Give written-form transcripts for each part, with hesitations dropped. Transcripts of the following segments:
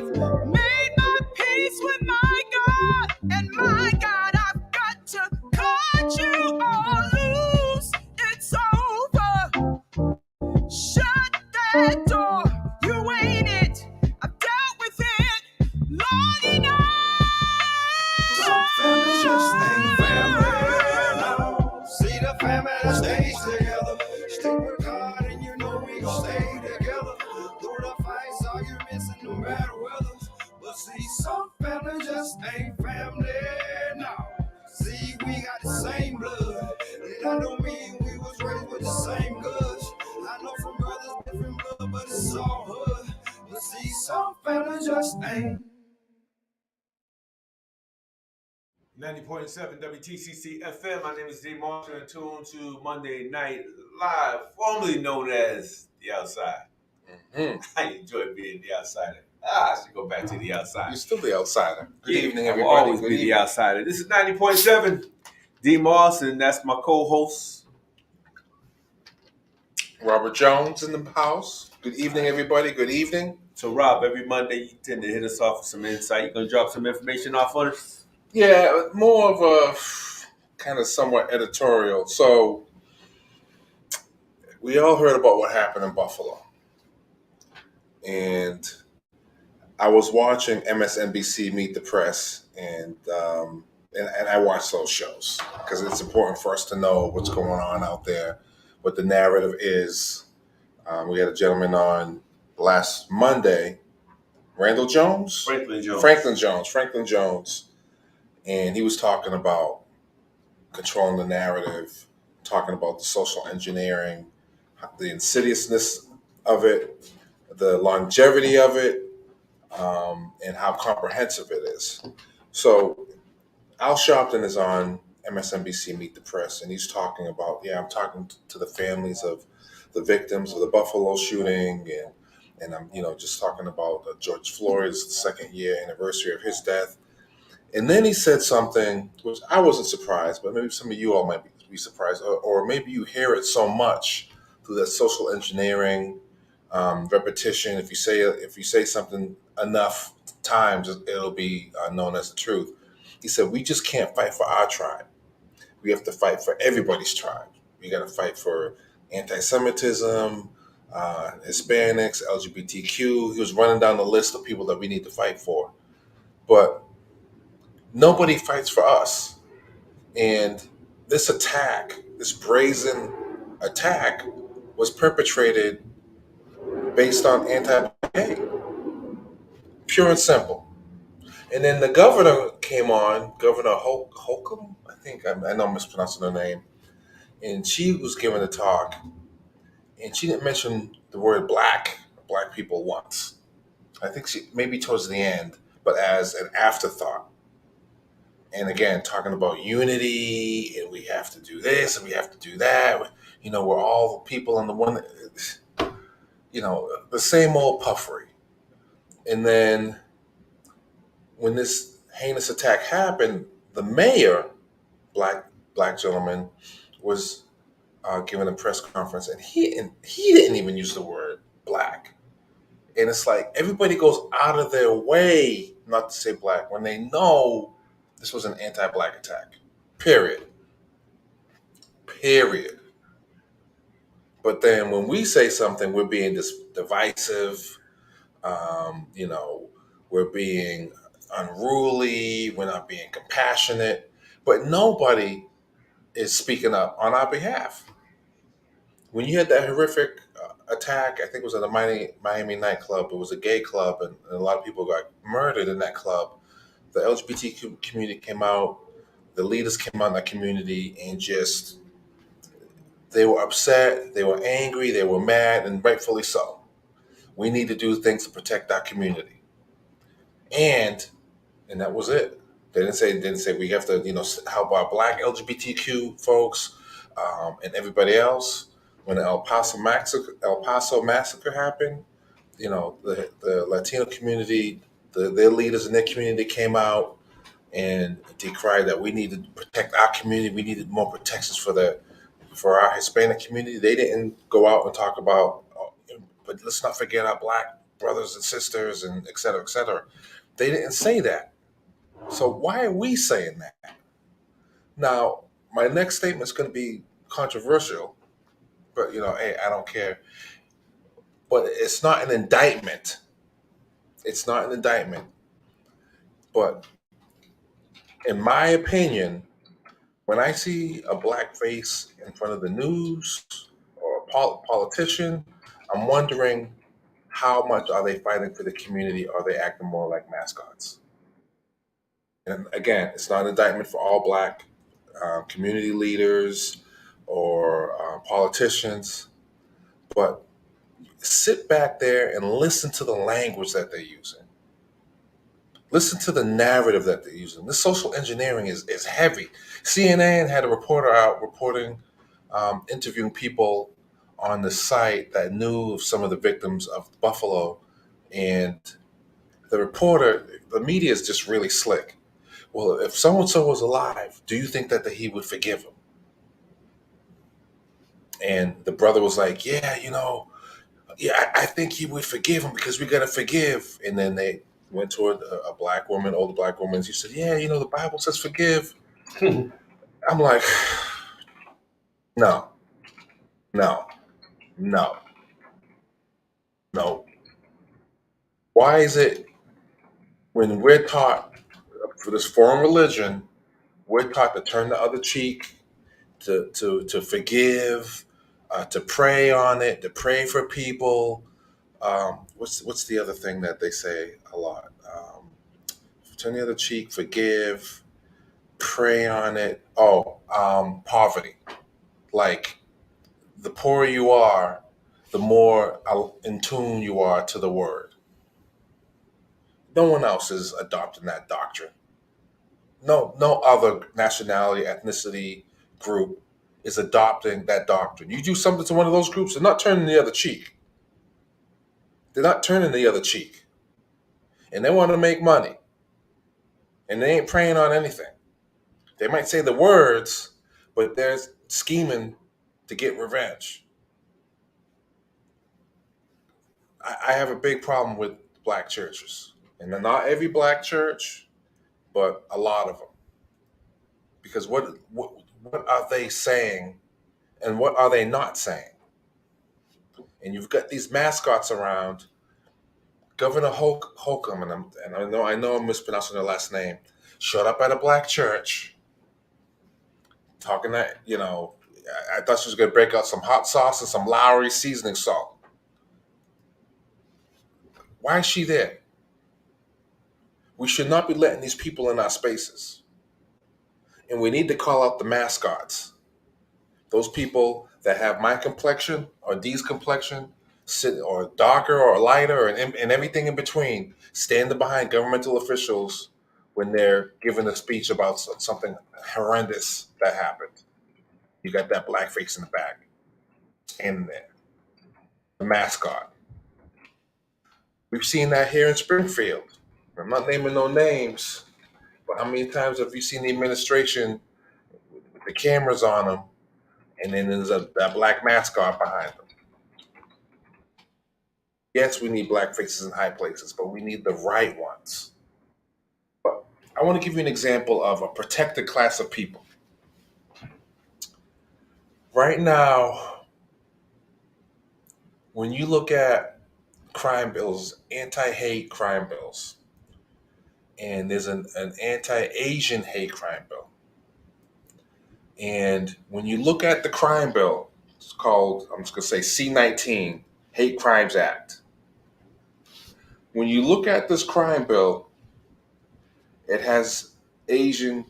life. Made my peace with my God, and my God, I've got to cut you all loose. It's over. Shut that door. You ain't it. I've dealt with it long enough. Some families just ain't family. No. See the family that stays together. Stick with God and you know we gon' stay together. Through the fights, arguments, and no matter weather. But see, some families just ain't family. No. See, we got the same blood. And I don't mean we was raised with the same guts. I know from brothers different blood, but it's all hood. But see, some families just ain't. 90.7 Wtcc FM. My name is D. Marshall, and tuned to Monday Night Live, formerly known as The Outside. I enjoy being the outsider. I should go back to the outside. You're still the outsider. Good evening, everybody. I'll always Good be evening. the outsider. This is 90.7 D. Moss, and that's my co-host, Robert Jones in the house. Good evening, everybody. Good evening. So, Rob, every Monday you tend to hit us off with some insight. You gonna drop some information off on us? Yeah, more of a kind of somewhat editorial. So, we all heard about what happened in Buffalo. And I was watching MSNBC Meet the Press, and I watch those shows because it's important for us to know what's going on out there, what the narrative is. We had a gentleman on last Monday, Franklin Jones, and he was talking about controlling the narrative, talking about the social engineering, the insidiousness of it, the longevity of it, and how comprehensive it is. So Al Sharpton is on MSNBC Meet the Press, and he's talking about, I'm talking to the families of the victims of the Buffalo shooting, and I'm, just talking about George Floyd's second year anniversary of his death. And then he said something which I wasn't surprised, but maybe some of you all might be surprised, or maybe you hear it so much through that social engineering, repetition. If you say something enough times, it'll be known as the truth. He said, we just can't fight for our tribe. We have to fight for everybody's tribe. We got to fight for anti-Semitism, Hispanics, LGBTQ. He was running down the list of people that we need to fight for. But nobody fights for us. And this attack, this brazen attack, was perpetrated based on anti-black hate. Pure and simple. And then the governor came on, Governor Holcomb, I think, I know I'm mispronouncing her name, and she was giving a talk, and she didn't mention the word black people once. I think she, maybe towards the end, but as an afterthought. And again, talking about unity, and we have to do this, and we have to do that. We're all people on the one, the same old puffery. And then when this heinous attack happened, the mayor, black gentleman, was giving a press conference, and he didn't even use the word black. And it's like everybody goes out of their way not to say black when they know this was an anti-black attack. Period. But then when we say something, we're being divisive. We're being unruly. We're not being compassionate. But nobody is speaking up on our behalf. When you had that horrific attack, I think it was at a Miami nightclub. It was a gay club, and a lot of people got murdered in that club. The LGBTQ community came out. The leaders came out in that community, and they were upset. They were angry. They were mad, and rightfully so. We need to do things to protect our community. And that was it. They didn't say we have to, help our black LGBTQ folks and everybody else. When the El Paso massacre happened, the Latino community, their leaders in their community came out and decried that we need to protect our community. We needed more protections for our Hispanic community. They didn't go out and talk about, but let's not forget our black brothers and sisters, and et cetera, et cetera. They didn't say that. So why are we saying that? Now, my next statement is going to be controversial, but hey, I don't care. But it's not an indictment. It's not an indictment. But in my opinion, when I see a black face in front of the news or a politician, I'm wondering how much are they fighting for the community? Are they acting more like mascots? And again, it's not an indictment for all black community leaders or politicians, but sit back there and listen to the language that they're using. Listen to the narrative that they're using. This social engineering is heavy. CNN had a reporter out reporting, interviewing people on the site that knew of some of the victims of Buffalo. And the media is just really slick. Well, if so-and-so was alive, do you think that he would forgive him? And the brother was like, yeah, I think he would forgive him because we got to forgive. And then they went toward a black woman, older black woman. She said, yeah, the Bible says forgive. I'm like, no, no, no, no. Why is it when we're taught for this foreign religion, we're taught to turn the other cheek, to forgive, to pray on it, to pray for people. What's the other thing that they say a lot? Turn the other cheek, forgive, pray on it. Poverty. Like, the poorer you are, the more in tune you are to the word. No one else is adopting that doctrine. No other nationality, ethnicity group is adopting that doctrine. You do something to one of those groups, they're not turning the other cheek. They're not turning the other cheek. And they want to make money. And they ain't praying on anything. They might say the words, but they're scheming to get revenge. I have a big problem with black churches. And not every black church, but a lot of them. Because what are they saying and what are they not saying? And you've got these mascots around. Governor Holcomb, and I know I'm mispronouncing her last name, showed up at a black church talking that, I thought she was going to break out some hot sauce and some Lowry seasoning salt. Why is she there? We should not be letting these people in our spaces. And we need to call out the mascots. Those people that have my complexion or Dee's complexion, or darker or lighter, and everything in between, standing behind governmental officials when they're giving a speech about something horrendous that happened. You got that black face in the back, standing there. The mascot. We've seen that here in Springfield. I'm not naming no names, but how many times have you seen the administration with the cameras on them, and then there's that black mascot behind them? Yes, we need black faces in high places, but we need the right ones. But I want to give you an example of a protected class of people. Right now, when you look at crime bills, anti-hate crime bills, and there's an anti-Asian hate crime bill. And when you look at the crime bill, it's called, I'm just going to say C-19, Hate Crimes Act. When you look at this crime bill, it has Asian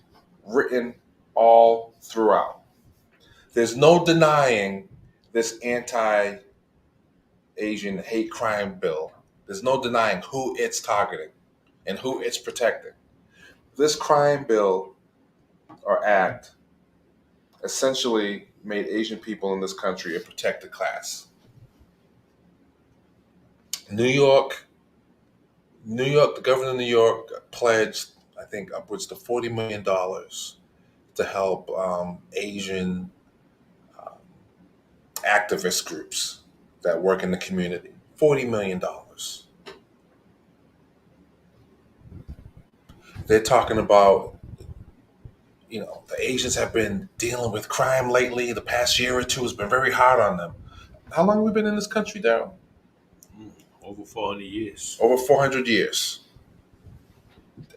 written all throughout. There's no denying this anti-Asian hate crime bill. There's no denying who it's targeting and who it's protecting. This crime bill or act essentially made Asian people in this country a protected class. New York, the governor of New York pledged, I think, upwards to $40 million to help Asian activist groups that work in the community. $40 million. they're talking about, the Asians have been dealing with crime lately. The past year or two has been very hard on them. How long have we been in this country, Daryl? Over 400 years. Over 400 years.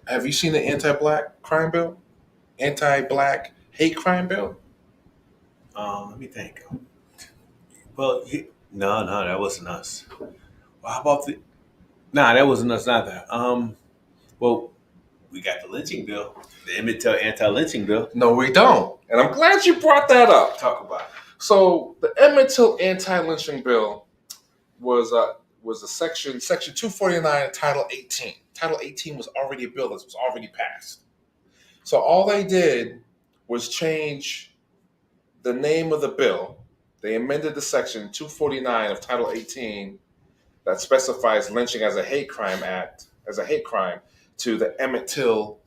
Have you seen the anti-black crime bill? Anti-black hate crime bill? Let me think. Well, no, that wasn't us. Well, how about the? Nah, that wasn't us either. Well, we got the lynching bill, the Emmett Till anti-lynching bill. No, we don't. And I'm glad you brought that up. Talk about it. So the Emmett Till anti-lynching bill was a section 249 of Title 18. Title 18 was already a bill that was already passed. So all they did was change the name of the bill. They amended the section 249 of Title 18 that specifies lynching as a hate crime to the Emmett Till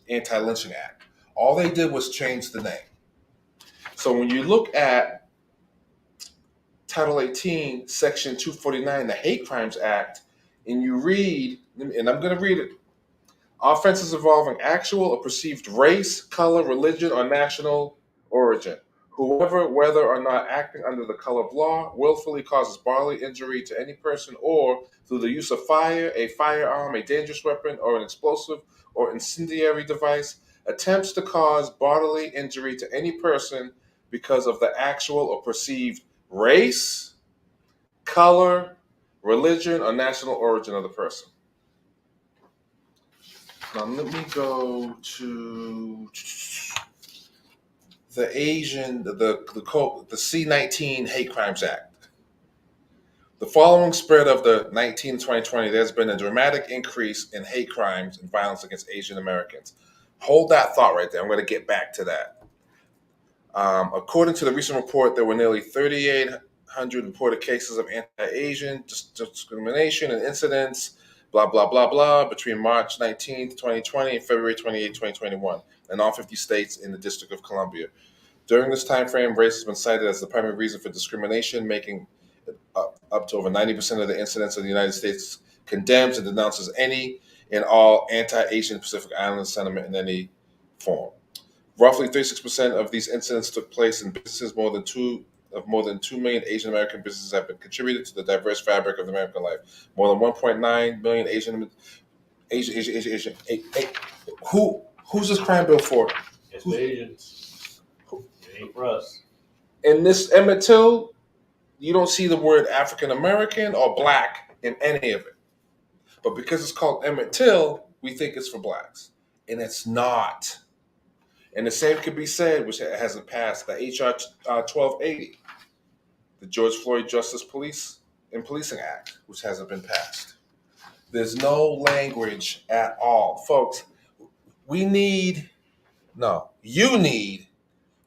Anti-Lynching Act. All they did was change the name. So when you look at Title 18, Section 249, the Hate Crimes Act, and you read, and I'm going to read it, offenses involving actual or perceived race, color, religion, or national origin. Whoever, whether or not acting under the color of law, willfully causes bodily injury to any person or through the use of fire, a firearm, a dangerous weapon, or an explosive or incendiary device, attempts to cause bodily injury to any person because of the actual or perceived race, color, religion, or national origin of the person. Now let me go to the C-19 Hate Crimes Act. The following spread of the 2020, there's been a dramatic increase in hate crimes and violence against Asian Americans. Hold that thought right there. I'm going to get back to that. According to the recent report, there were nearly 3,800 reported cases of anti-Asian discrimination and incidents, blah, blah, blah, blah, between March 19th, 2020 and February 28th, 2021, in all 50 states in the District of Columbia. During this time frame, race has been cited as the primary reason for discrimination, making up to over 90% of the incidents of the United States condemns and denounces any and all anti-Asian Pacific Island sentiment in any form. Roughly 36% of these incidents took place in businesses. More than 2 million Asian American businesses have been contributed to the diverse fabric of American life. More than 1.9 million Asian. Who's this crime bill for? It's the Asians. It ain't for us. In this Emmett Till, you don't see the word African American or black in any of it. But because it's called Emmett Till, we think it's for blacks. And it's not. And the same could be said, which hasn't passed, the HR 1280, the George Floyd Justice Police and Policing Act, which hasn't been passed. There's no language at all. Folks, you need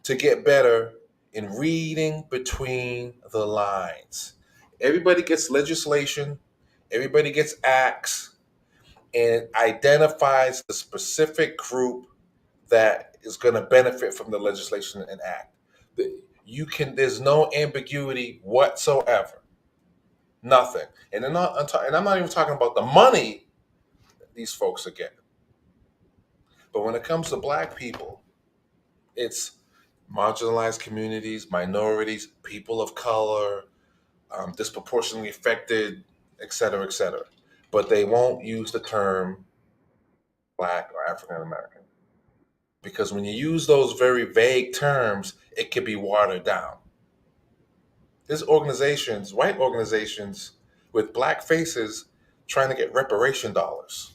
to get better in reading between the lines. Everybody gets legislation, everybody gets acts, and it identifies the specific group that is going to benefit from the legislation and act. There's no ambiguity whatsoever. Nothing. And I'm not even talking about the money that these folks are getting. But when it comes to black people, it's marginalized communities, minorities, people of color, disproportionately affected, et cetera, et cetera. But they won't use the term black or African American. Because when you use those very vague terms, it can be watered down. There's organizations, white organizations, with black faces trying to get reparation dollars.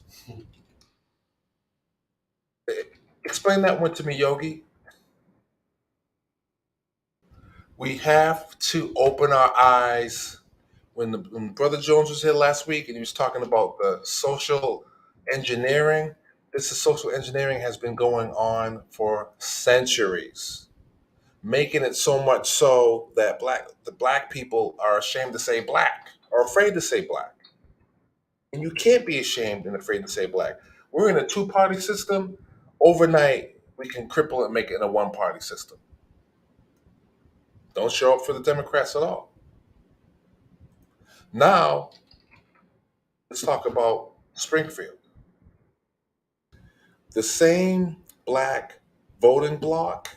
Explain that one to me, Yogi. We have to open our eyes. When Brother Jones was here last week and he was talking about the social engineering, social engineering has been going on for centuries, making it so much so that the black people are ashamed to say black or afraid to say black. And you can't be ashamed and afraid to say black. We're in a two-party system. Overnight, we can cripple it and make it in a one-party system. Don't show up for the Democrats at all. Now, let's talk about Springfield. The same black voting bloc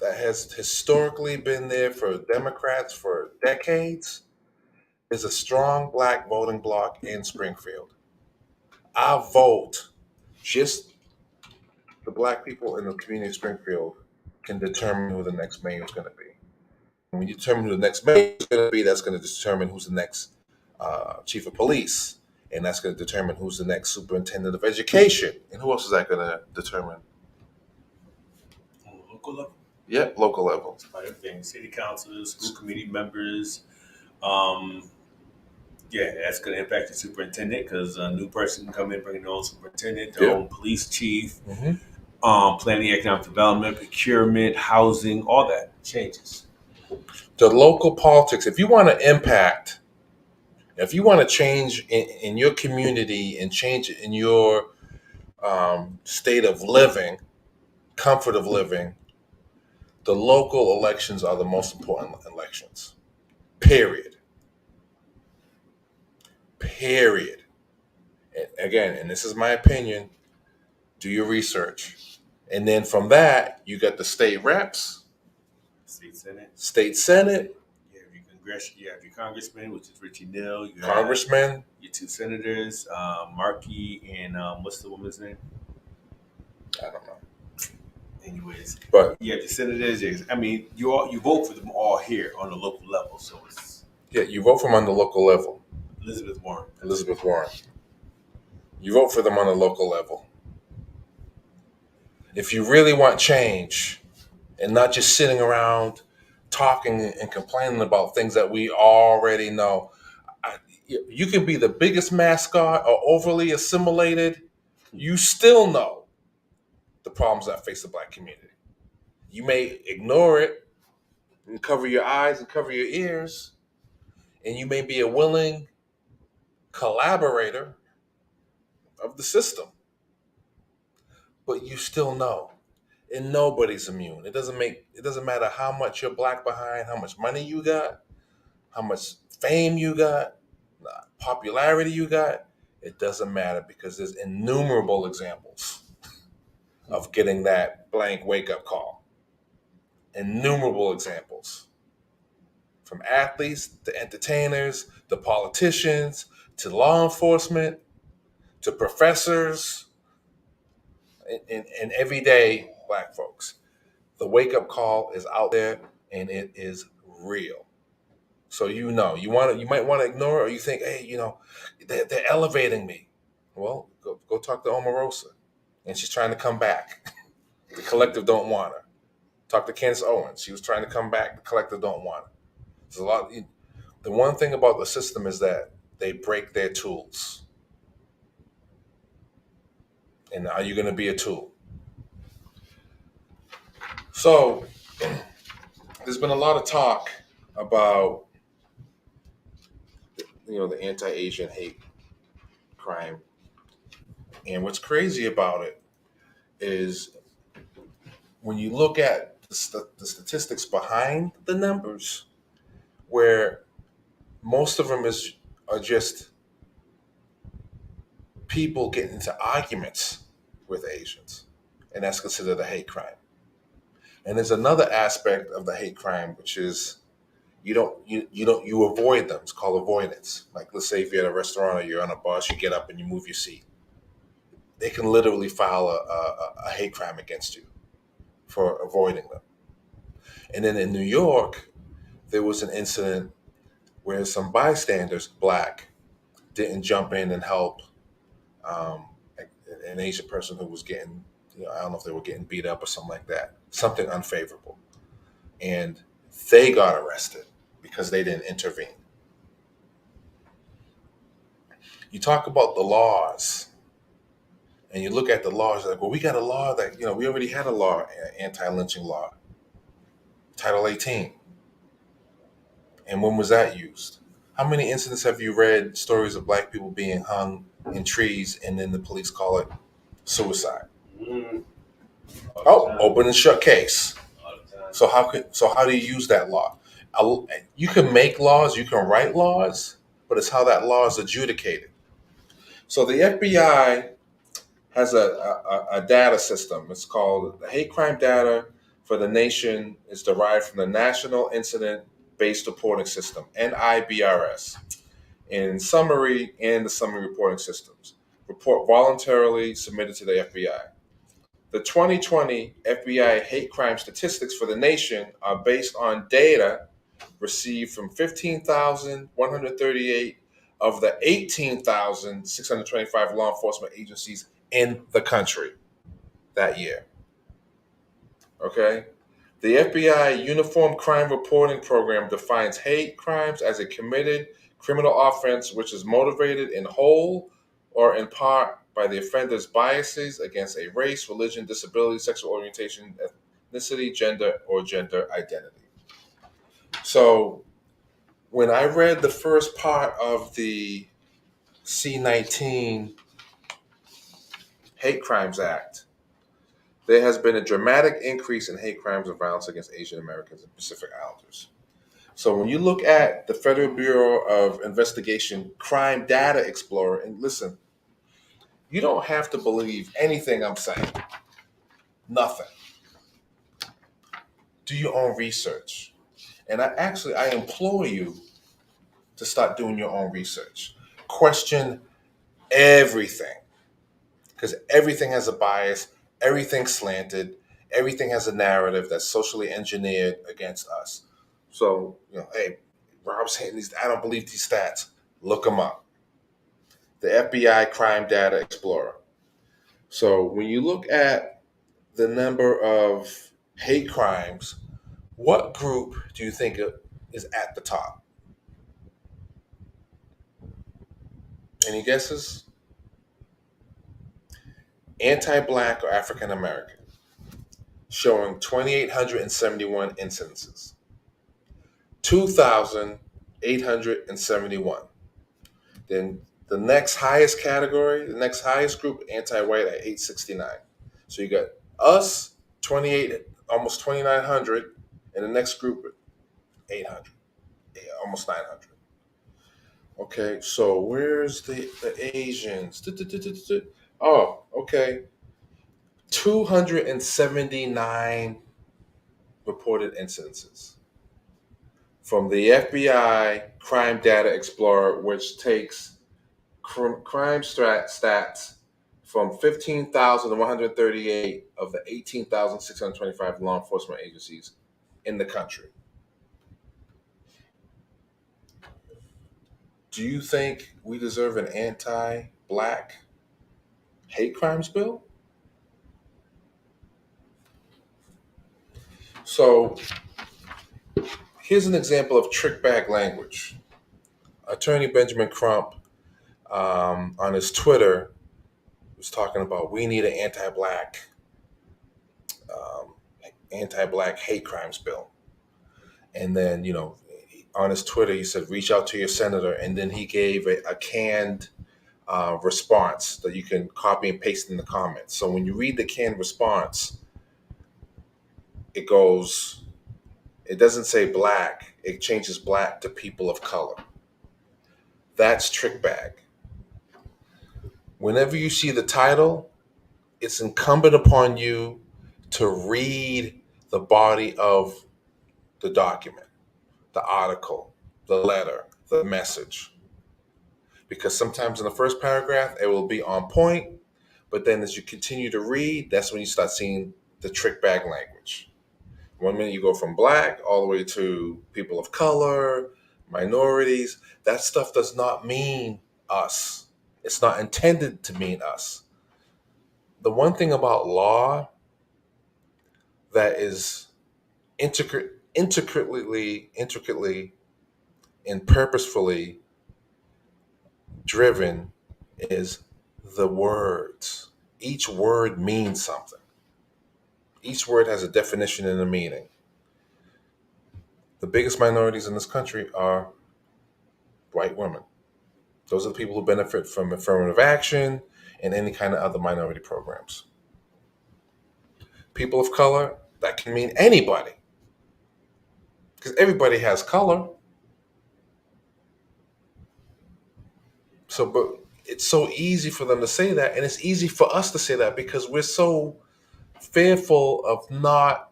that has historically been there for Democrats for decades is a strong black voting bloc in Springfield. Our vote, just the black people in the community of Springfield, can determine who the next mayor is going to be. And when you determine who the next mayor is going to be, that's going to determine who's the next chief of police. And that's going to determine who's the next superintendent of education. And who else is that going to determine? On the local level. Yep, local level. It's about everything. City councilors, school committee members. Yeah, that's going to impact the superintendent because a new person can come in, bring their own superintendent, their own police chief, planning, economic development, procurement, housing, all that changes. The local politics, if you want to impact, if you want to change in your community and change in your state of living, comfort of living, the local elections are the most important elections. Period. Period. And again, and this is my opinion, do your research. And then from that, you got the state reps, State senate. You You have your congressman, which is Richie Neal. You congressmen, your two senators, Markey and what's the woman's name? I don't know. Anyways, But you have your senators. You vote for them all here on the local level. So it's yeah, you vote for them on the local level. Elizabeth Warren. You vote for them on the local level. If you really want change and not just sitting around talking and complaining about things that we already know, you can be the biggest mascot or overly assimilated. You still know the problems that face the black community. You may ignore it and cover your eyes and cover your ears, and you may be a willing collaborator of the system, but you still know, and nobody's immune. It doesn't matter how much you're black behind, how much money you got, how much fame you got, popularity you got. It doesn't matter because there's innumerable examples of getting that blank wake up call. Innumerable examples. From athletes to entertainers, to politicians, to law enforcement, to professors, and everyday black folks. The wake up call is out there and it is real. So you might want to ignore it, or you think, hey, they're elevating me. Well, go talk to Omarosa, and she's trying to come back. The collective don't want her. Talk to Candace Owens. She was trying to come back. The collective don't want her. There's a lot. The one thing about the system is that they break their tools. And are you going to be a tool? So there's been a lot of talk about the anti-Asian hate crime. And what's crazy about it is when you look at the statistics behind the numbers, where most of them are just people getting into arguments with Asians, and that's considered a hate crime. And there's another aspect of the hate crime, which is you avoid them. It's called avoidance. Like, let's say if you're at a restaurant or you're on a bus, you get up and you move your seat. They can literally file a hate crime against you for avoiding them. And then in New York, there was an incident where some bystanders, black, didn't jump in and help an Asian person who was getting, I don't know if they were getting beat up or something like that, something unfavorable. And they got arrested because they didn't intervene. You talk about the laws, and you look at the laws, like, well, we got a law that, we already had a law, anti-lynching law, Title 18. And when was that used? How many incidents have you read stories of black people being hung in trees and then the police call it suicide? Open and shut case. So how do you use that law? You can make laws, you can write laws, but it's how that law is adjudicated. So the FBI has a data system. It's called the Hate Crime Data for the Nation is derived from the National Incident Based Reporting System, NIBRS. In summary, and the summary reporting systems. Report voluntarily submitted to the FBI. The 2020 FBI hate crime statistics for the nation are based on data received from 15,138 of the 18,625 law enforcement agencies in the country that year. Okay? The FBI Uniform Crime Reporting Program defines hate crimes as a committed criminal offense which is motivated in whole or in part by the offender's biases against a race, religion, disability, sexual orientation, ethnicity, gender, or gender identity. So when I read the first part of the C-19 Hate Crimes Act, there has been a dramatic increase in hate crimes and violence against Asian Americans and Pacific Islanders. So when you look at the Federal Bureau of Investigation Crime Data Explorer, and listen, you don't have to believe anything I'm saying. Nothing. Do your own research. And I implore you to start doing your own research. Question everything. Because everything has a bias, everything's slanted, everything has a narrative that's socially engineered against us. So, hey, Rob's hitting these, I don't believe these stats. Look them up. The FBI Crime Data Explorer. So when you look at the number of hate crimes, what group do you think is at the top? Any guesses? Anti-Black or African American, showing 2,871 incidences. 2,871. Then the next highest category, the next highest group, anti-white at 869. So you got us, 28, almost 2,900, and the next group, 800, almost 900. Okay, so where's the Asians? Oh, okay. 279 reported incidences from the FBI Crime Data Explorer, which takes crime stats from 15,138 of the 18,625 law enforcement agencies in the country. Do you think we deserve an anti-Black hate crimes bill? So here's an example of trick bag language. Attorney Benjamin Crump on his Twitter was talking about we need an anti-black hate crimes bill. And then, on his Twitter, he said, reach out to your senator. And then he gave a canned response that you can copy and paste in the comments. So when you read the canned response, it doesn't say black, it changes black to people of color. That's trick bag. Whenever you see the title, it's incumbent upon you to read the body of the document, the article, the letter, the message. Because sometimes in the first paragraph, it will be on point, but then as you continue to read, that's when you start seeing the trick bag language. One minute you go from black all the way to people of color, minorities. That stuff does not mean us. It's not intended to mean us. The one thing about law that is intricately and purposefully driven is the words. Each word means something. Each word has a definition and a meaning. The biggest minorities in this country are white women. Those are the people who benefit from affirmative action and any kind of other minority programs. People of color, that can mean anybody. Because everybody has color. So, but it's so easy for them to say that, and it's easy for us to say that because we're so fearful of not.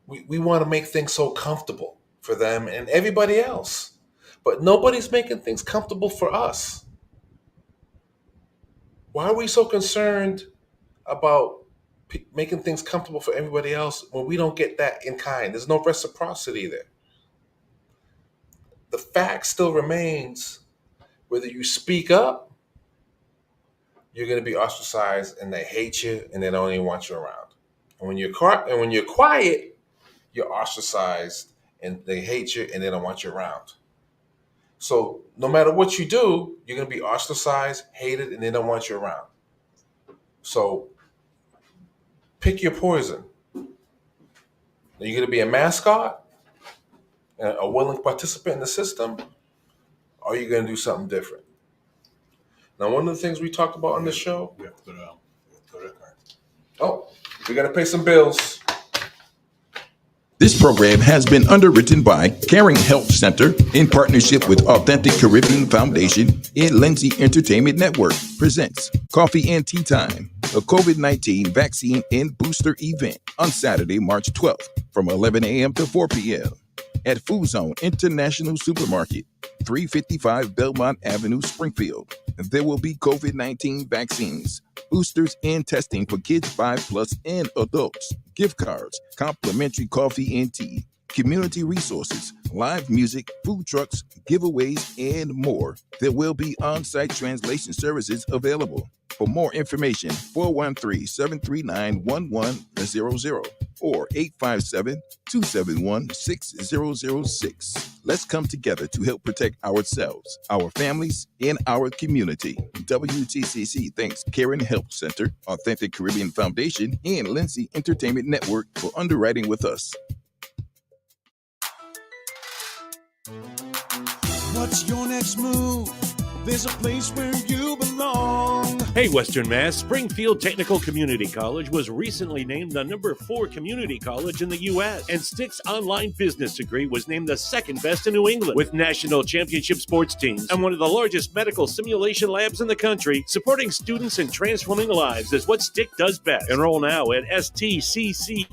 We want to make things so comfortable for them and everybody else, but nobody's making things comfortable for us. Why are we so concerned about making things comfortable for everybody else when we don't get that in kind? There's no reciprocity there. The fact still remains, whether you speak up, you're going to be ostracized and they hate you and they don't even want you around. And when you're quiet, you're ostracized and they hate you and they don't want you around. So no matter what you do, you're going to be ostracized, hated, and they don't want you around. So pick your poison. Are you going to be a mascot, a willing participant in the system, or are you going to do something different? Now, one of the things we talked about on this show. We have to go to Oh, we got to pay some bills. This program has been underwritten by Caring Health Center in partnership with Authentic Caribbean Foundation and Lindsay Entertainment Network presents Coffee and Tea Time, a COVID-19 vaccine and booster event on Saturday, March 12th from 11 a.m. to 4 p.m. at Food Zone International Supermarket, 355 Belmont Avenue, Springfield. There will be COVID-19 vaccines, boosters, and testing for kids 5+ and adults, gift cards, complimentary coffee and tea, community resources, live music, food trucks, giveaways, and more. There will be on-site translation services available. For more information, 413-739-1100 or 857-271-6006. Let's come together to help protect ourselves, our families, and our community. WTCC thanks Caring Health Center, Authentic Caribbean Foundation, and Lindsay Entertainment Network for underwriting with us. What's your next move? There's a place where you belong. Hey, Western Mass, Springfield Technical Community College was recently named the number 4 community college in the U.S. And Stick's online business degree was named the 2nd best in New England, with national championship sports teams and one of the largest medical simulation labs in the country. Supporting students and transforming lives is what Stick does best. Enroll now at stcc.edu.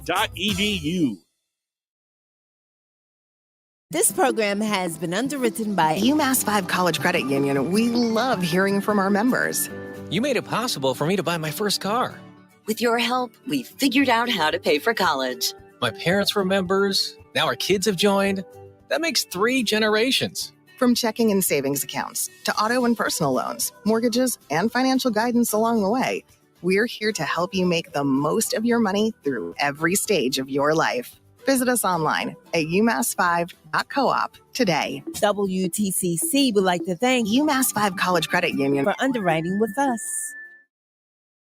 This program has been underwritten by UMass 5 College Credit Union. We love hearing from our members. You made it possible for me to buy my first car. With your help, we figured out how to pay for college. My parents were members. Now our kids have joined. That makes 3 generations. From checking and savings accounts to auto and personal loans, mortgages, and financial guidance along the way, we're here to help you make the most of your money through every stage of your life. Visit us online at umass5.coop today. WTCC would like to thank UMass 5 College Credit Union for underwriting with us.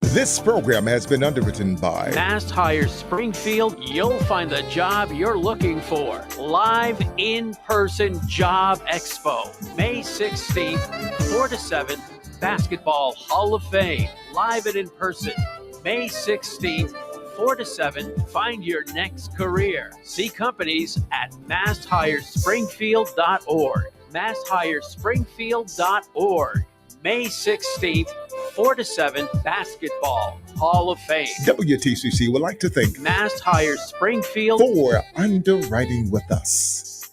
This program has been underwritten by Mast Hire Springfield. You'll find the job you're looking for. Live in-person job expo, May 16th, 4 to 7, Basketball Hall of Fame, live and in person, May 16th, 4 to 7, find your next career. See companies at masthirespringfield.org. Masthirespringfield.org. May 16th, 4 to 7, Basketball Hall of Fame. WTCC would like to thank Mast Hire Springfield for underwriting with us.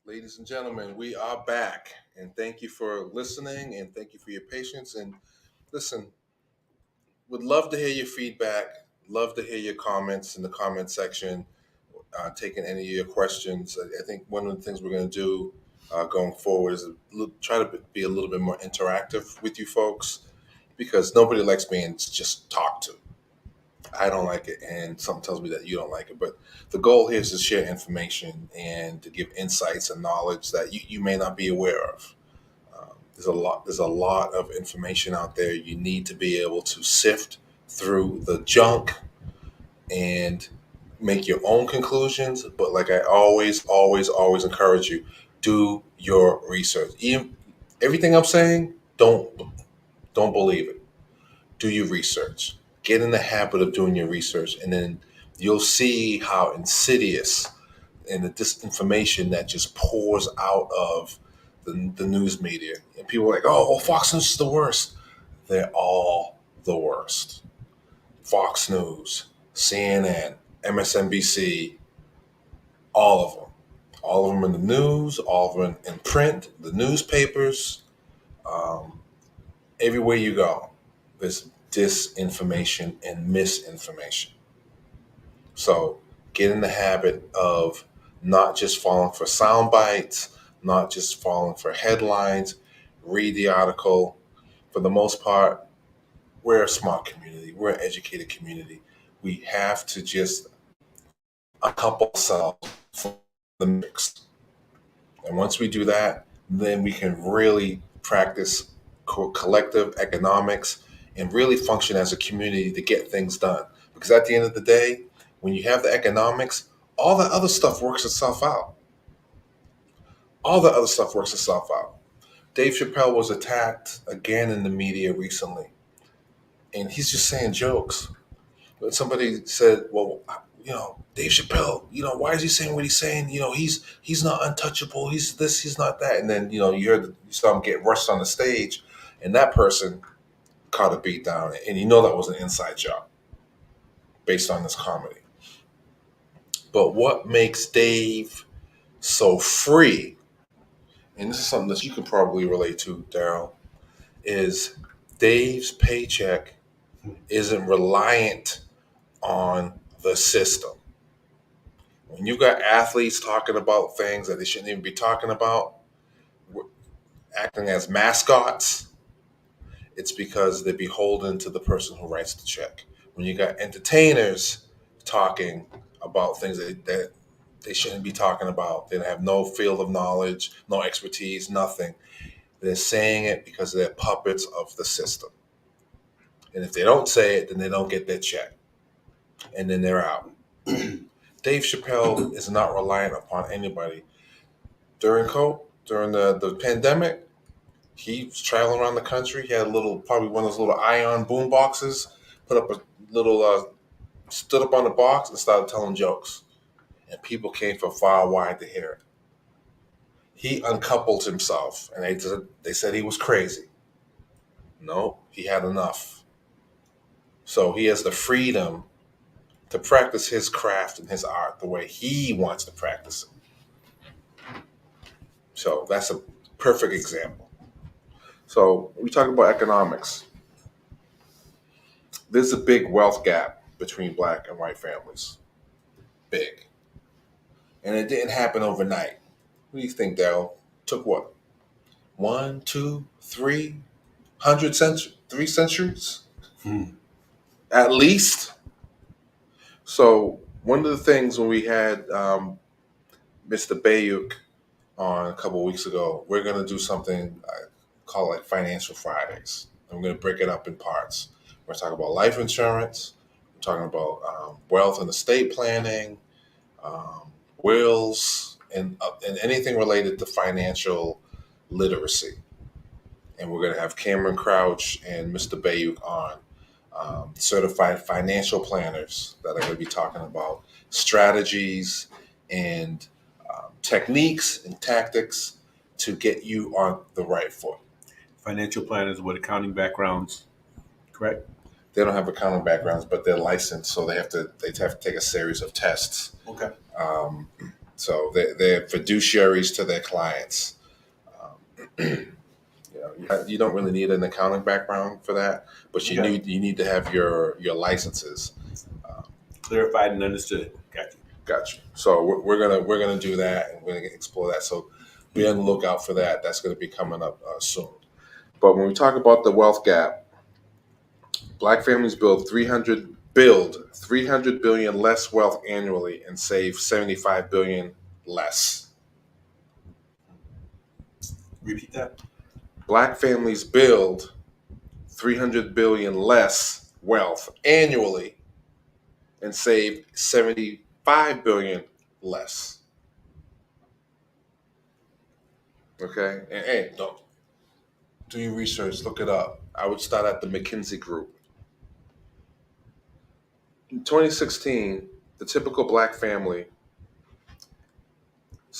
Ladies and gentlemen, we are back, and thank you for listening, and thank you for your patience. And listen, would love to hear your feedback, love to hear your comments in the comment section, taking any of your questions. I think one of the things we're going to do going forward is try to be a little bit more interactive with you folks, because nobody likes being just talked to. I don't like it, and something tells me that you don't like it. But the goal here is to share information and to give insights and knowledge that you may not be aware of. There's a lot of information out there. You need to be able to sift through the junk and make your own conclusions. But like I always encourage you, do your research. Everything I'm saying, don't believe it. Do your research. Get in the habit of doing your research, and then you'll see how insidious and the disinformation that just pours out of the news media. And people are like, oh, well, Fox News is the worst. They're all the worst. Fox News, CNN, MSNBC, all of them. All of them in the news, all of them in print, the newspapers. Everywhere you go, there's disinformation and misinformation. So get in the habit of not just falling for sound bites, not just falling for headlines. Read the article. For the most part, we're a smart community. We're an educated community. We have to just uncouple ourselves from the mix. And once we do that, then we can really practice collective economics and really function as a community to get things done. Because at the end of the day, when you have the economics, all the other stuff works itself out. All the other stuff works itself out. Dave Chappelle was attacked again in the media recently, and he's just saying jokes. But somebody said, well, Dave Chappelle, why is he saying what he's saying? He's not untouchable. He's this, he's not that. And then, you saw him get rushed on the stage, and that person caught a beat down. And that was an inside job based on this comedy. But what makes Dave so free, and this is something that you could probably relate to, Daryl, is Dave's paycheck isn't reliant on the system. When you got athletes talking about things that they shouldn't even be talking about, acting as mascots, it's because they're beholden to the person who writes the check. When you got entertainers talking about things that they shouldn't be talking about, they have no field of knowledge, no expertise, nothing. They're saying it because they're puppets of the system. And if they don't say it, then they don't get their check. And then they're out. Dave Chappelle is not reliant upon anybody. During the pandemic, he was traveling around the country. He had probably one of those little ion boom boxes, put up a little, stood up on the box and started telling jokes. And people came from far and wide to hear it. He uncoupled himself, and they said he was crazy. No, he had enough. So he has the freedom to practice his craft and his art the way he wants to practice it. So that's a perfect example. So we talk about economics. There's a big wealth gap between black and white families. Big. And it didn't happen overnight. What do you think, Daryl? Took what? 1, 2, 3 centuries? At least. So one of the things when we had Mr. Bayuk on a couple of weeks ago, we're going to do something I call like Financial Fridays. I'm going to break it up in parts. We're talking about life insurance. We're talking about wealth and estate planning, wills, and anything related to financial literacy. And we're going to have Cameron Crouch and Mr. Bayuk on, certified financial planners that are going to be talking about strategies and techniques and tactics to get you on the right foot. Financial planners with accounting backgrounds, correct? They don't have accounting backgrounds, but they're licensed, so they have to take a series of tests. Okay. So they're fiduciaries to their clients. You don't really need an accounting background for that, but you need to have your licenses Clarified and understood. Gotcha. So we're gonna do that, and we're gonna explore that. So be on the lookout for that. That's gonna be coming up soon. But when we talk about the wealth gap, black families build 300 billion less wealth annually and save 75 billion less. Repeat that. Black families build 300 billion less wealth annually and save 75 billion less. Okay? And hey, don't do your research, look it up. I would start at the McKinsey Group. In 2016, the typical black family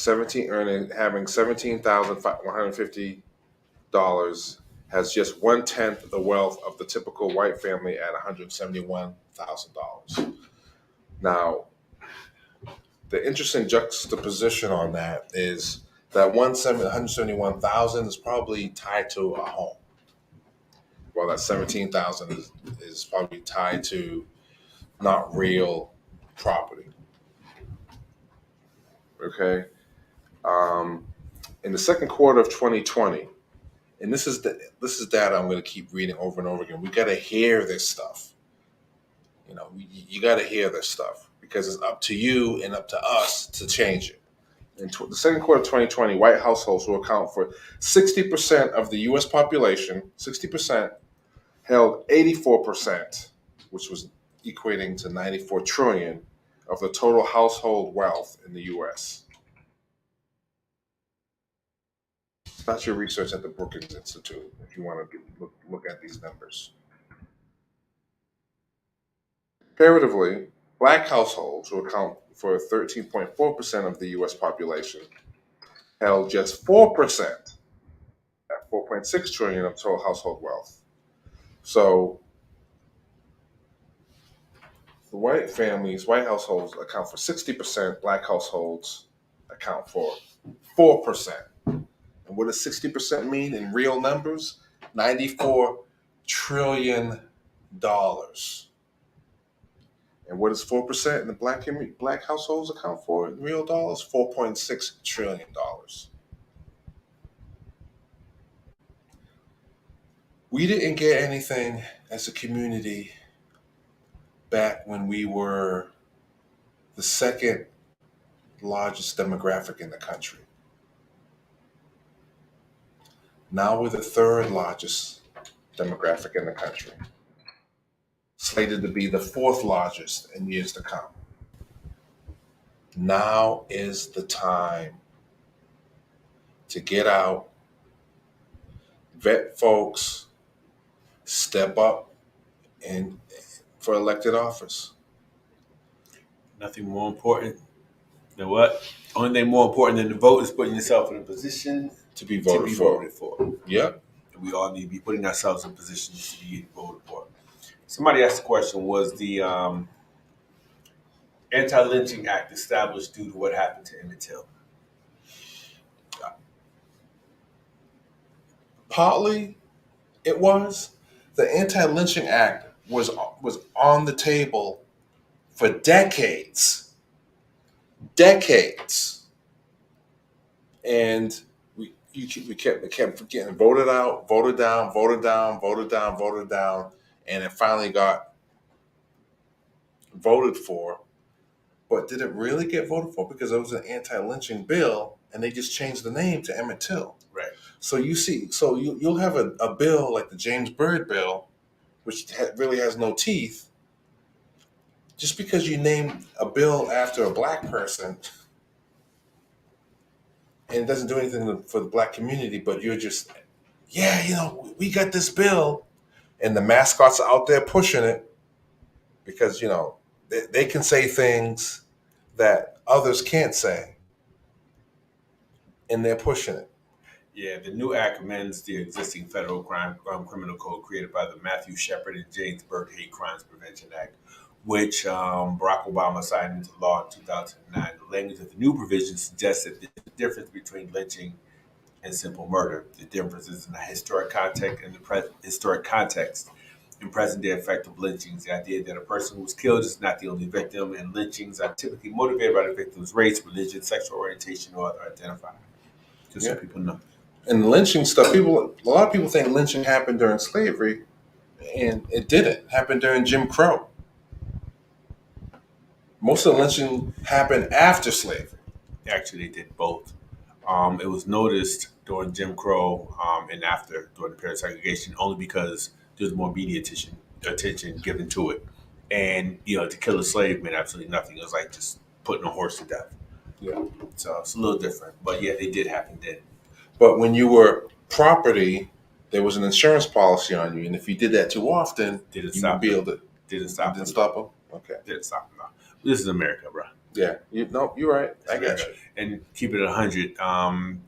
having $17,150 has just 1/10 the wealth of the typical white family at $171,000. Now, the interesting juxtaposition on that is that 171,000 is probably tied to a home, while that 17,000 is probably tied to not real property. Okay. In the second quarter of 2020, and this is data I'm going to keep reading over and over again. We got to hear this stuff. You got to hear this stuff because it's up to you and up to us to change it. In the second quarter of 2020, white households who account for 60% of the U.S. population, 60%, held 84%, which was equating to $94 trillion of the total household wealth in the U.S. Start your research at the Brookings Institute if you want to look at these numbers. Comparatively, black households, who account for 13.4% of the U.S. population, held just 4% at $4.6 trillion of total household wealth. So the white households account for 60%, black households account for 4%. And what does 60% mean in real numbers? $94 trillion. And what does 4% in the black households account for in real dollars? $4.6 trillion. We didn't get anything as a community back when we were the second largest demographic in the country. Now we're the third largest demographic in the country, slated to be the fourth largest in years to come. Now is the time to get out, vet folks, step up and for elected office. Nothing more important than what? Only thing more important than the vote is putting yourself in a position to be voted for. Yep. And we all need to be putting ourselves in positions to be voted for. Somebody asked the question, was the Anti-Lynching Act established due to what happened to Emmett Till? Partly it was. The Anti-Lynching Act was on the table for decades. And we kept getting voted out, voted down, and it finally got voted for. But did it really get voted for? Because it was an anti-lynching bill, and they just changed the name to Emmett Till. Right. So you'll have a bill like the James Byrd bill, which really has no teeth. Just because you name a bill after a black person, and it doesn't do anything for the black community, but you're just, we got this bill, and the mascots are out there pushing it because, they can say things that others can't say, and they're pushing it. Yeah, the new act amends the existing federal criminal code created by the Matthew Shepard and James Byrd Hate Crimes Prevention Act, which Barack Obama signed into law in 2009. The language of the new provision suggests that there's a difference between lynching and simple murder. The difference is in the historic context and the historic context and present-day effect of lynchings. The idea that a person who was killed is not the only victim, and lynchings are typically motivated by the victim's race, religion, sexual orientation, or other identifier. Just so people know. And lynching stuff, a lot of people think lynching happened during slavery, and it didn't. It happened during Jim Crow. Most of the lynching happened after slavery. Actually, they did both. It was noticed during Jim Crow and after, during the period of segregation, only because there's more media attention given to it. And, to kill a slave meant absolutely nothing. It was like just putting a horse to death. Yeah. So it's a little different. But yeah, they did happen then. But when you were property, there was an insurance policy on you. And if you did that too often, Didn't stop them. Didn't stop them. Didn't stop them? Okay. Didn't stop them. No. This is America, bro. Yeah, you're right. I got you. And keep it 100.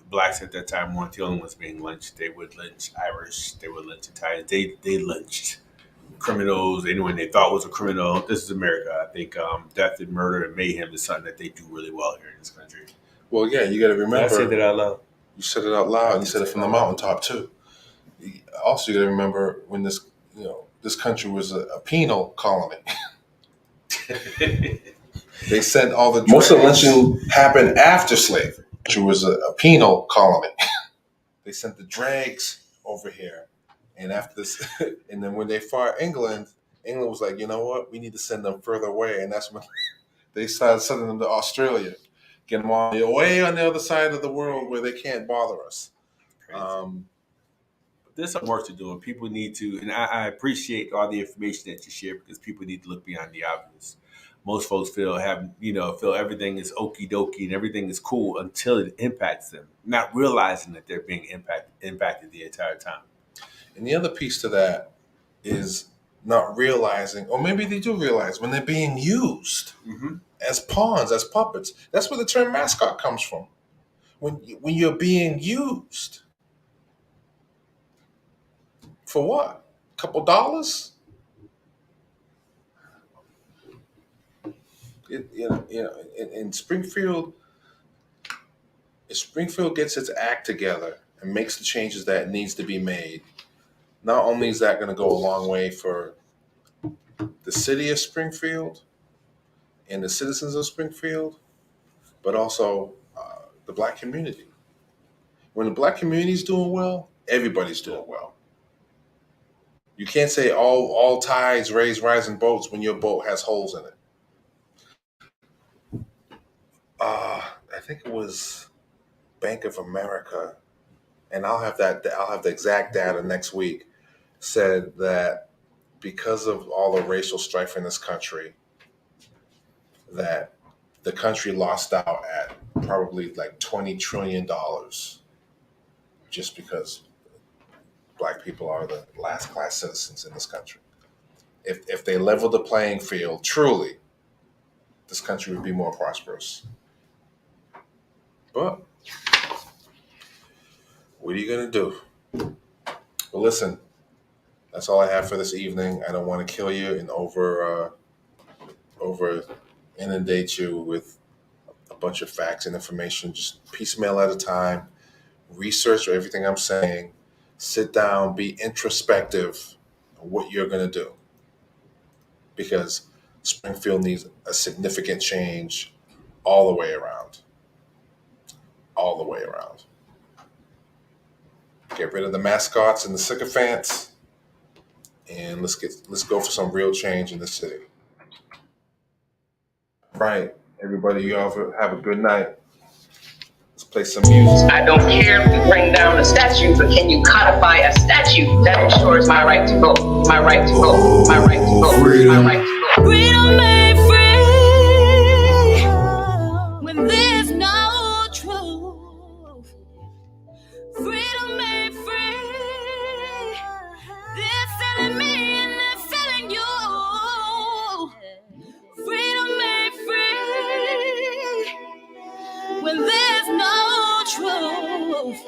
Blacks at that time weren't the only ones being lynched. They would lynch Irish. They would lynch Italians. They lynched criminals, anyone they thought was a criminal. This is America. I think death and murder and mayhem is something that they do really well here in this country. Well, yeah, you got to remember. Did I say that out loud? You said it out loud, and you said it from the mountaintop too. Also, you got to remember when this country was a penal colony. They sent all the most of the lynching happened after slavery. It was a penal colony. They sent the dregs over here, and after this, and then when they fought England was like, you know what, we need to send them further away, and that's when they started sending them to Australia, get them all away on the other side of the world where they can't bother us. There's some work to do, and people need to. And I appreciate all the information that you share because people need to look beyond the obvious. Most folks feel everything is okie dokie and everything is cool until it impacts them, not realizing that they're being impacted the entire time. And the other piece to that is not realizing, or maybe they do realize, when they're being used as pawns, as puppets. That's where the term mascot comes from. When you're being used. For what? A couple dollars? In Springfield, if Springfield gets its act together and makes the changes that needs to be made, not only is that going to go a long way for the city of Springfield and the citizens of Springfield, but also the Black community. When the Black community is doing well, everybody's doing well. You can't say all tides raise rising boats when your boat has holes in it. I think it was Bank of America, and I'll have the exact data next week, said that because of all the racial strife in this country, that the country lost out at probably like $20 trillion just because Black people are the last class citizens in this country. If they leveled the playing field truly, this country would be more prosperous. But what are you going to do? Well, listen, that's all I have for this evening. I don't want to kill you and over inundate you with a bunch of facts and information. Just piecemeal at a time. Research everything I'm saying. Sit down, be introspective on what you're going to do. Because Springfield needs a significant change all the way around. All the way around. Get rid of the mascots and the sycophants, and let's go for some real change in the city. Right, everybody, you all have a good night. Let's play some music. I don't care if you bring down a statue, but can you codify a statute that ensures my right to vote? My right to vote. My right to vote. My right to vote. Freedom made free when there's no truth. Freedom made free. They're selling me and they're selling you. Freedom made free when there's no truth.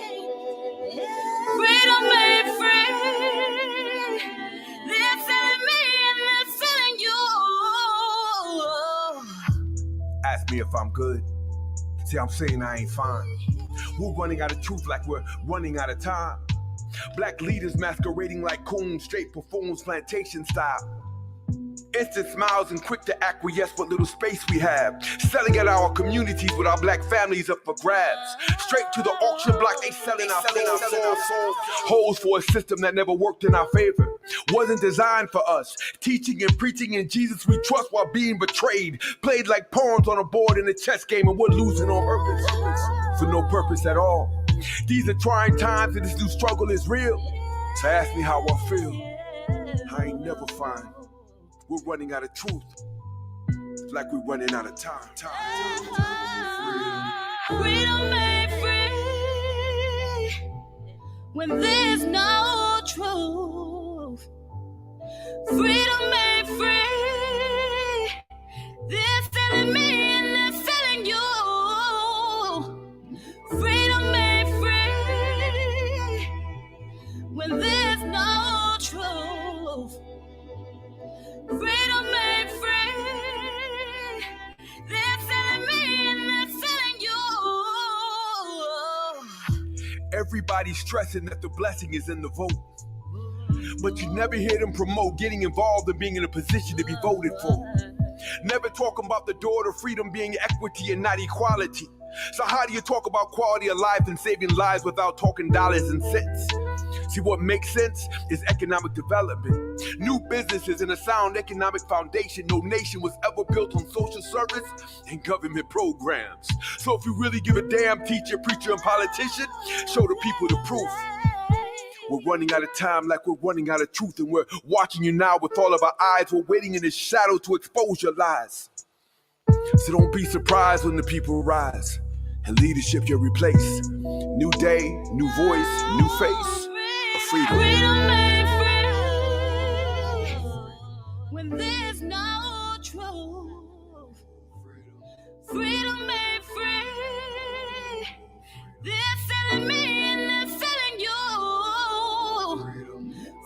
Freedom made free. They're selling me and they're selling you. Ask me if I'm good. See, I'm saying I ain't fine. We're running out of truth like we're running out of time. Black leaders masquerading like coons, straight buffoons, plantation style. Instant smiles and quick to acquiesce what little space we have. Selling at our communities with our Black families up for grabs. Straight to the auction block, they selling our souls. Holes for a system that never worked in our favor. Wasn't designed for us. Teaching and preaching in Jesus we trust while being betrayed. Played like pawns on a board in a chess game and we're losing on purpose. For no purpose at all. These are trying times and this new struggle is real. So ask me how I feel. I ain't never fine. We're running out of truth. It's like we're running out of time. Freedom made free when there's no truth. Freedom made free. They're selling me and they're Everybody's stressing that the blessing is in the vote. But you never hear them promote getting involved and being in a position to be voted for. Never talking about the door to freedom being equity and not equality. So how do you talk about quality of life and saving lives without talking dollars and cents? See, what makes sense is economic development. New businesses and a sound economic foundation. No nation was ever built on social service and government programs. So if you really give a damn, teacher, preacher, and politician, show the people the proof. We're running out of time like we're running out of truth, and we're watching you now with all of our eyes. We're waiting in the shadow to expose your lies. So don't be surprised when the people rise and leadership you'll replace. New day, new voice, new face of freedom. When there's no truth, freedom made free. They're selling me and they're selling you.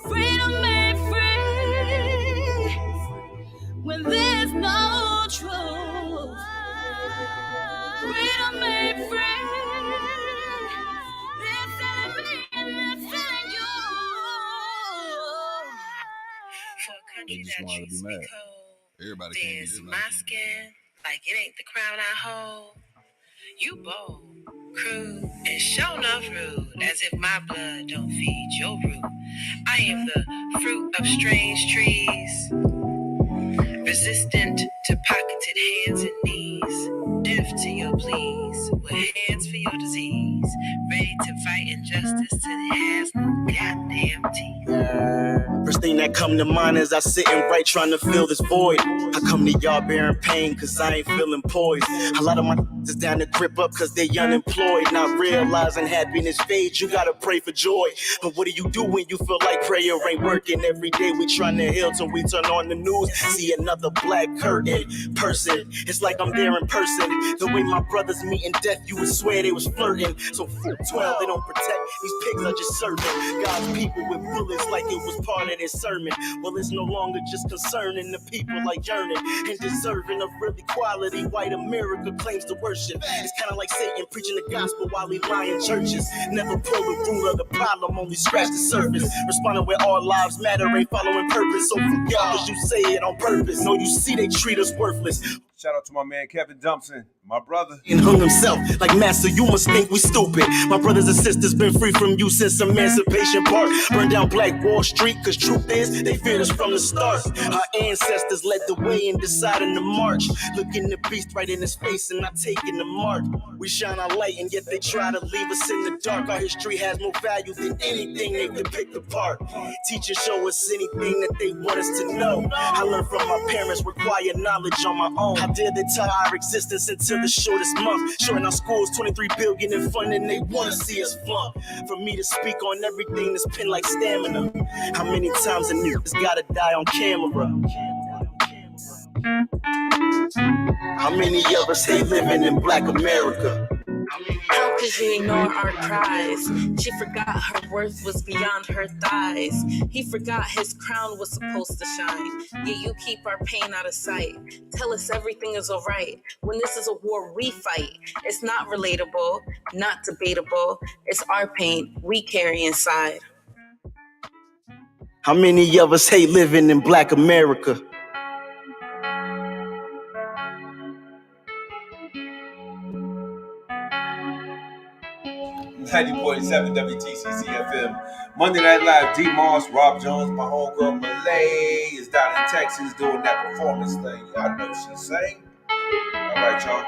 Freedom made free. When there's no truth, freedom made free. They're selling me and they're selling you. They just wanted to be mad. Everybody can't be my skin, like it ain't the crown I hold. You bold, crude, and show enough rude, as if my blood don't feed your root. I am the fruit of strange trees, resistant to pocketed hands and knees, deaf to your pleas, with hands for your disease, ready to fight injustice till it has no goddamn teeth. First thing that come to mind is I sit and write trying to fill this void. I come to y'all bearing pain cause I ain't feeling poised. A lot of my is down to grip up cause they unemployed. Not realizing happiness fades, you gotta pray for joy. But what do you do when you feel like prayer ain't working? Every day we trying to heal till we turn on the news, see another black curtain person. It's like I'm there in person. The way my brothers meet in death, you would swear they was flirting. So full 12, they don't protect, these pigs are just serving God's people with bullets like it was part of their sermon. Well, it's no longer just concerning the people like yearning and deserving of real equality. White America claims to worship. It's kind of like Satan preaching the gospel while he lying churches. Never pull the rule of the problem, only scratch the surface. Responding where all lives matter, ain't following purpose. So for y'all, cause you say it on purpose. No, you see they treat us worthless. Shout out to my man Kevin Dumpson, my brother. And hung himself like master, you must think we stupid. My brothers and sisters been free from you since Emancipation Park. Burned down Black Wall Street, cause truth is, they feared us from the start. Our ancestors led the way in deciding to march. Looking the beast right in his face and not taking the mark. We shine our light and yet they try to leave us in the dark. Our history has more value than anything they depict apart. Teachers show us anything that they want us to know. I learned from my parents, require knowledge on my own. How dare they tie our existence into the shortest month? Showing our schools $23 billion in funding, they want to see us flunk. For me to speak on everything that's pinned like stamina. How many times a nigga's gotta die on camera? How many of us hate living in Black America? How could you ignore our cries? She forgot her worth was beyond her thighs. He forgot his crown was supposed to shine. Yet you keep our pain out of sight. Tell us everything is alright when this is a war we fight. It's not relatable, not debatable. It's our pain we carry inside. How many of us hate living in Black America? 90.7 WTCC FM. Monday Night Live, D. Moss, Rob Jones, my homegirl Malay is down in Texas doing that performance thing. Y'all know she sang. All right, y'all.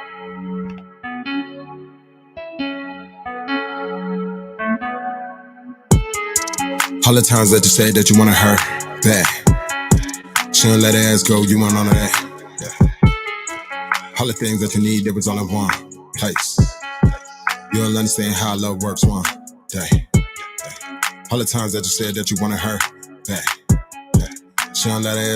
All the times that you said that you wanted her back, she don't let her ass go, you want none of that. Yeah. All the things that you need, that was all in one place. You don't understand how love works one day. All the times that you said that you wanted her back, she don't let her